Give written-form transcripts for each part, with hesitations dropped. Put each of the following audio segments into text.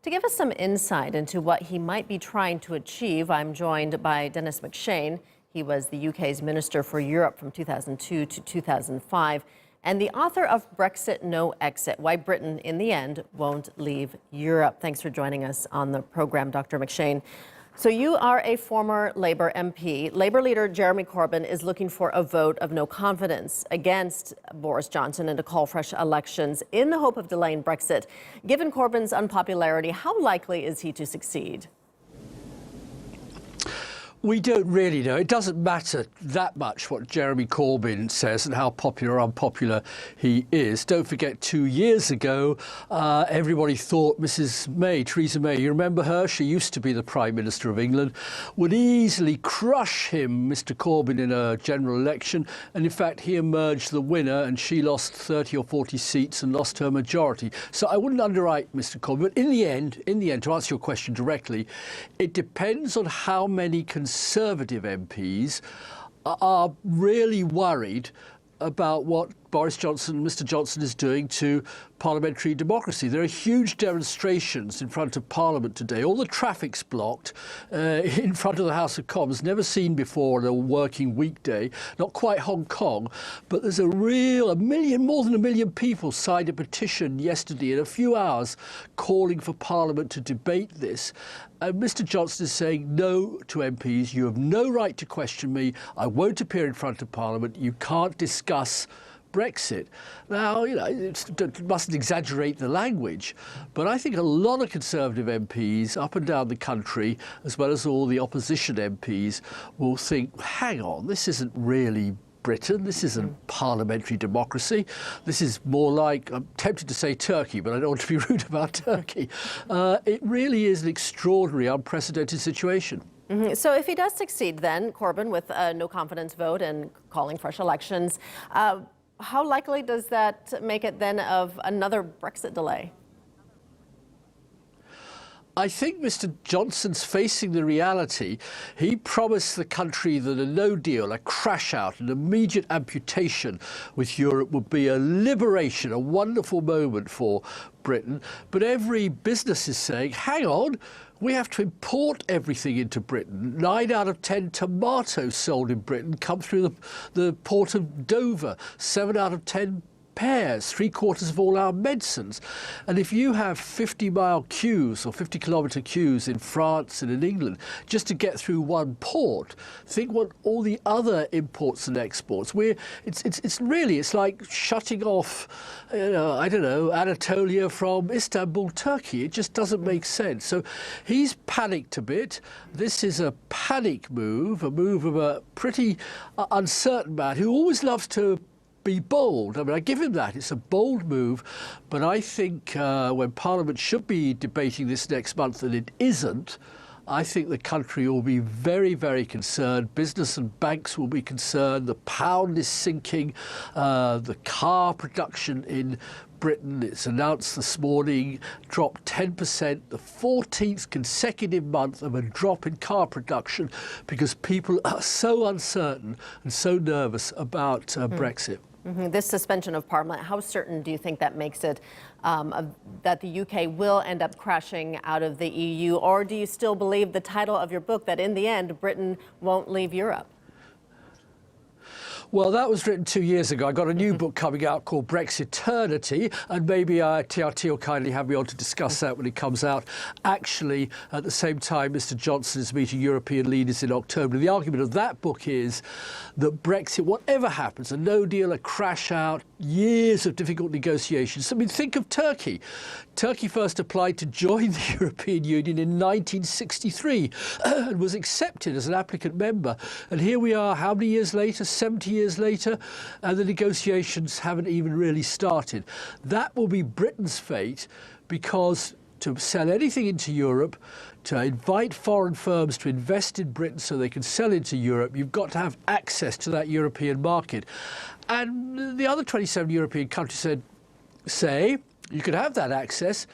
To give us some insight into what he might be trying to achieve, I'm joined by Denis MacShane. He was the UK's Minister for Europe from 2002 to 2005 and the author of Brexit No Exit, Why Britain, in the End, Won't Leave Europe. Thanks for joining us on the program, Dr. MacShane. So you are a former Labour MP. Labour leader Jeremy Corbyn is looking for a vote of no confidence against Boris Johnson and to call fresh elections in the hope of delaying Brexit. Given Corbyn's unpopularity, how likely is he to succeed? We don't really know. It doesn't matter that much what Jeremy Corbyn says and how popular or unpopular he is. Don't forget, 2 years ago, everybody thought Mrs. May, Theresa May, you remember her? She used to be the Prime Minister of England, would easily crush him, Mr. Corbyn, in a general election. And in fact, he emerged the winner and she lost 30 or 40 seats and lost her majority. So I wouldn't underwrite Mr. Corbyn. But in the end, to answer your question directly, it depends on how many Conservative MPs are really worried about what Boris Johnson, Mr. Johnson, is doing to parliamentary democracy. There are huge demonstrations in front of Parliament today. All the traffic's blocked in front of the House of Commons, never seen before on a working weekday. Not quite Hong Kong, but there's more than a million people signed a petition yesterday in a few hours calling for Parliament to debate this. And Mr. Johnson is saying no to MPs. You have no right to question me. I won't appear in front of Parliament. You can't discuss Brexit. Now, mustn't exaggerate the language, but I think a lot of Conservative MPs up and down the country, as well as all the opposition MPs, will think, hang on, this isn't really Britain, this isn't parliamentary democracy. This is more like, I'm tempted to say Turkey, but I don't want to be rude about Turkey. It really is an extraordinary, unprecedented situation. So if he does succeed then, Corbyn, with a no confidence vote and calling fresh elections, how likely does that make it then of another Brexit delay? I think Mr. Johnson's facing the reality. He promised the country that a no deal, a crash out, an immediate amputation with Europe would be a liberation, a wonderful moment for Britain. But every business is saying, hang on, we have to import everything into Britain. 9 out of 10 tomatoes sold in Britain come through the port of Dover. 7 out of 10 pears, 3/4 of all our medicines. And if you have 50-mile queues or 50-kilometre queues in France and in England just to get through one port, think what all the other imports and exports. It's like shutting off, I don't know, Anatolia from Istanbul, Turkey. It just doesn't make sense. So he's panicked a bit. This is a panic move, a move of a pretty uncertain man who always loves to be bold. I mean, I give him that. It's a bold move, but I think when Parliament should be debating this next month and it isn't, I think the country will be very, very concerned. Business and banks will be concerned. The pound is sinking. The car production in Britain, it's announced this morning, dropped 10%, the 14th consecutive month of a drop in car production because people are so uncertain and so nervous about Brexit. This suspension of Parliament, how certain do you think that makes it that the UK will end up crashing out of the EU? Or do you still believe the title of your book, that in the end, Britain won't leave Europe? Well, that was written 2 years ago. I got a new book coming out called Brexiternity, and maybe TRT will kindly have me on to discuss that when it comes out. Actually, at the same time, Mr. Johnson is meeting European leaders in October. The argument of that book is that Brexit, whatever happens, a no deal, a crash out, years of difficult negotiations. I mean, think of Turkey. Turkey first applied to join the European Union in 1963 and was accepted as an applicant member. And here we are, how many years later? 70 years later, and the negotiations haven't even really started. That will be Britain's fate, because to sell anything into Europe, to invite foreign firms to invest in Britain so they can sell into Europe, you've got to have access to that European market. And the other 27 European countries say you can have that access,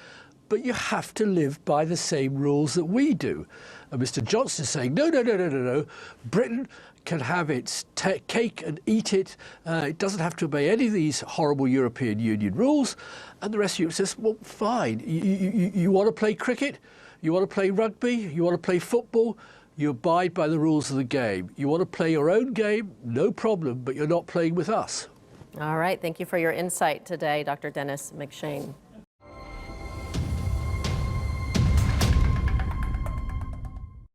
but you have to live by the same rules that we do. And Mr. Johnson is saying, no. Britain can have its cake and eat it. It doesn't have to obey any of these horrible European Union rules. And the rest of Europe says, well, fine. You want to play cricket? You want to play rugby? You want to play football? You abide by the rules of the game. You want to play your own game? No problem, but you're not playing with us. All right. Thank you for your insight today, Dr. Denis MacShane.